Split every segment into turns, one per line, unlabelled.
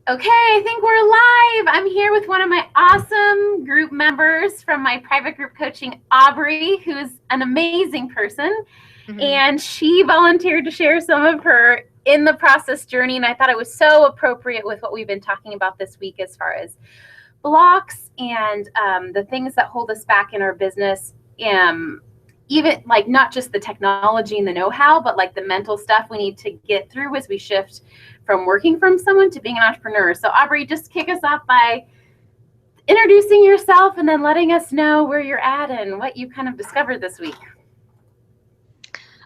Okay, I think we're live. I'm here with one of my awesome group members from my private group coaching, Aubrey, who's an amazing person.
Mhm.
And she volunteered to share some of her in the process journey. And I thought it was so appropriate with what we've been talking about this week as far as blocks and the things that hold us back in our business. Even like not just the technology and the know-how, but like the mental stuff we need to get through as we shift from working from someone to being an entrepreneur. So Aubrey, just kick us off by introducing yourself and then letting us know where you're at and what you kind of discovered this week.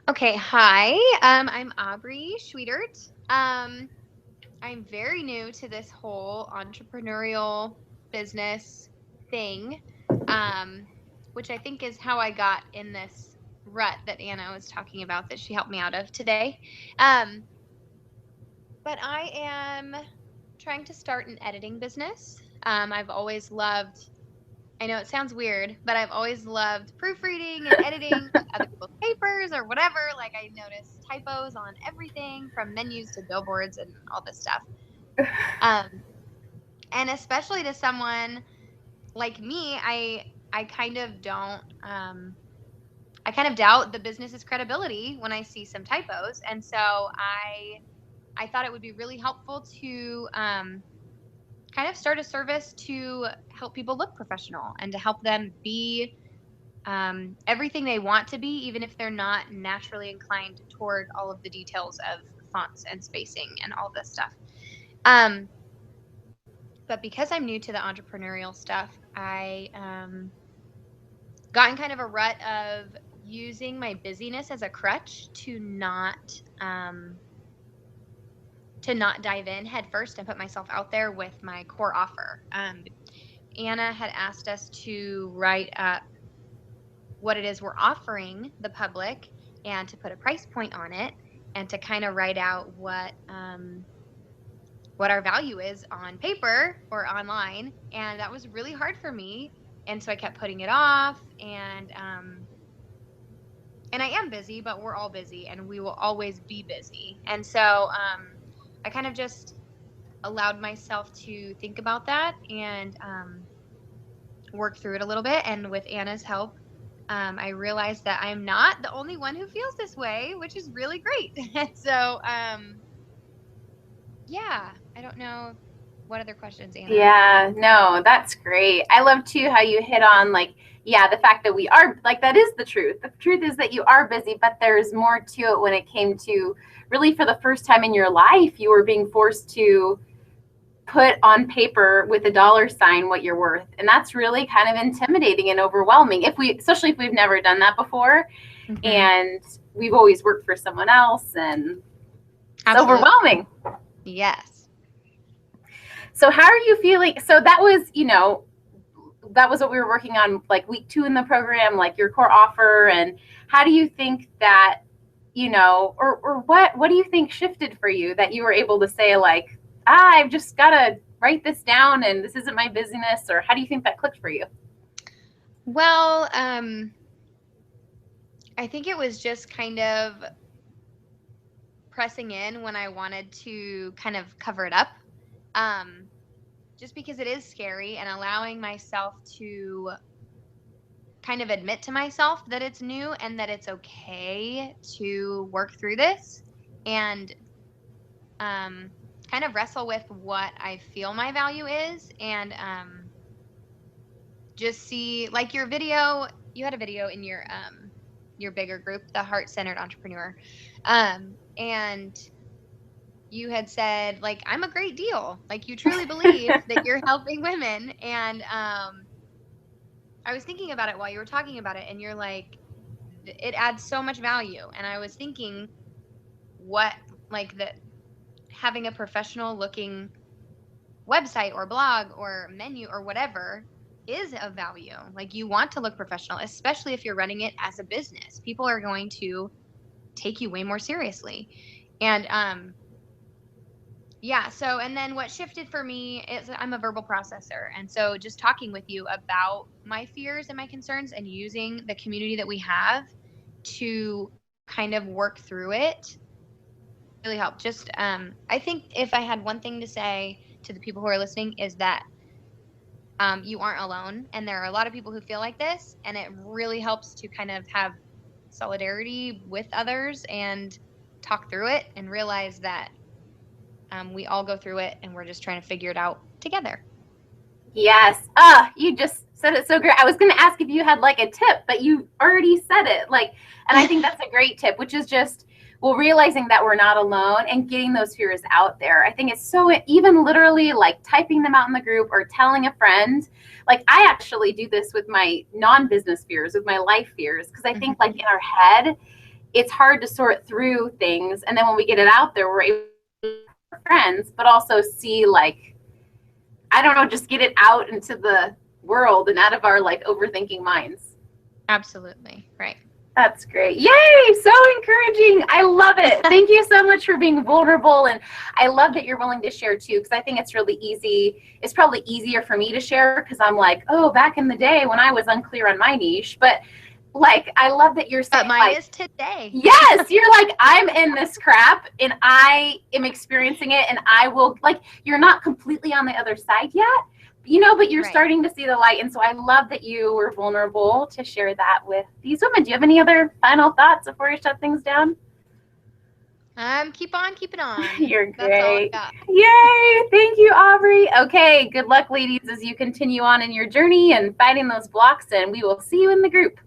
Okay, hi. I'm Aubrey Schwietert. I'm very new to this whole entrepreneurial business thing, um, which I think is how I got in this rut that Anna was talking about that she helped me out of today. Um, but I am trying to start an editing business. I've always loved I know it sounds weird, but I've always loved proofreading and editing other people's papers or whatever. Like I notice typos on everything from menus to billboards and all this stuff. Um, and especially to someone like me, I kind of don't I kind of doubt the business's credibility when I see some typos. And so I thought it would be really helpful to kind of start a service to help people look professional and to help them be everything they want to be, even if they're not naturally inclined toward all of the details of fonts and spacing and all this stuff. Um, but because I'm new to the entrepreneurial stuff, I got in kind of a rut of using my busyness as a crutch um, to not dive in head first and put myself out there with my core offer. Anna had asked us to write up what it is we're offering the public and to put a price point on it and to kind of write out what our value is on paper or online. And that was really hard for me. And so I kept putting it off and I am busy, but we're all busy and we will always be busy. And so I kind of just allowed myself to think about that and work through it a little bit. And with Anna's help, I realized that I'm not the only one who feels this way, which is really great. And so, yeah, I don't know what other questions, Anna.
Yeah, no, that's great. I love too how you hit on like, yeah, the fact that we are like that is the truth. The truth is that you are busy, but there's more to it when it came to really for the first time in your life, you were being forced to put on paper with a dollar sign what you're worth. And that's really kind of intimidating and overwhelming especially if we've never done that before
Hmm.
and we've always worked for someone else and it's
Absolutely.
overwhelming.
Yes.
So how are you feeling? So that was what we were working on like week 2 in the program, like your core offer. And how do you think that, or what do you think shifted for you that you were able to say like, I've just got to write this down and this isn't my business? Or how do you think that clicked for you?
Well, I think it was just kind of pressing in when I wanted to kind of cover it up. Um, just because it is scary and allowing myself to kind of admit to myself that it's new and that it's okay to work through this and um, kind of wrestle with what I feel my value is and just see like your video. You had a video in your bigger group, the Heart Centered Entrepreneur, and you had said like I'm a great deal. Like you truly believe that you're helping women, and I was thinking about it while you were talking about it, and you're like it adds so much value. And I was thinking what like that having a professional looking website or blog or menu or whatever is of value. Like you want to look professional, especially if you're running it as a business. People are going to take you way more seriously. And yeah, so and then what shifted for me is I'm a verbal processor. And so just talking with you about my fears and my concerns and using the community that we have to kind of work through it really helped. Just I think if I had one thing to say to the people who are listening is that you aren't alone, and there are a lot of people who feel like this, and it really helps to kind of have solidarity with others and talk through it and realize that we all go through it and we're just trying to figure it out together.
Yes. You just said it so great. I was going to ask if you had like a tip, but you already said it. Like, and I think that's a great tip, which is just, well, realizing that we're not alone and getting those fears out there. I think it's so, even literally like typing them out in the group or telling a friend. Like, I actually do this with my non-business fears, with my life fears, because I think like in our head, it's hard to sort through things. And then when we get it out there, we're able to friends, but also see like, I don't know, just get it out into the world and out of our like overthinking minds.
Absolutely. Right.
That's great. Yay! So encouraging. I love it. Thank you so much for being vulnerable. And I love that you're willing to share too, because I think it's really easy. It's probably easier for me to share because I'm like, oh, back in the day when I was unclear on my niche. But like, I love that you're saying,
but mine
like,
is today.
Yes, you're like, I'm in this crap and I am experiencing it, and I will, like, you're not completely on the other side yet, you know, but you're
Right.
starting to see the light. And so I love that you were vulnerable to share that with these women. Do you have any other final thoughts before you shut things down?
Keep on keeping on.
You're
That's all I
great.
got.
Yay! Thank you, Aubrey. Okay, good luck, ladies, as you continue on in your journey and fighting those blocks, and we will see you in the group.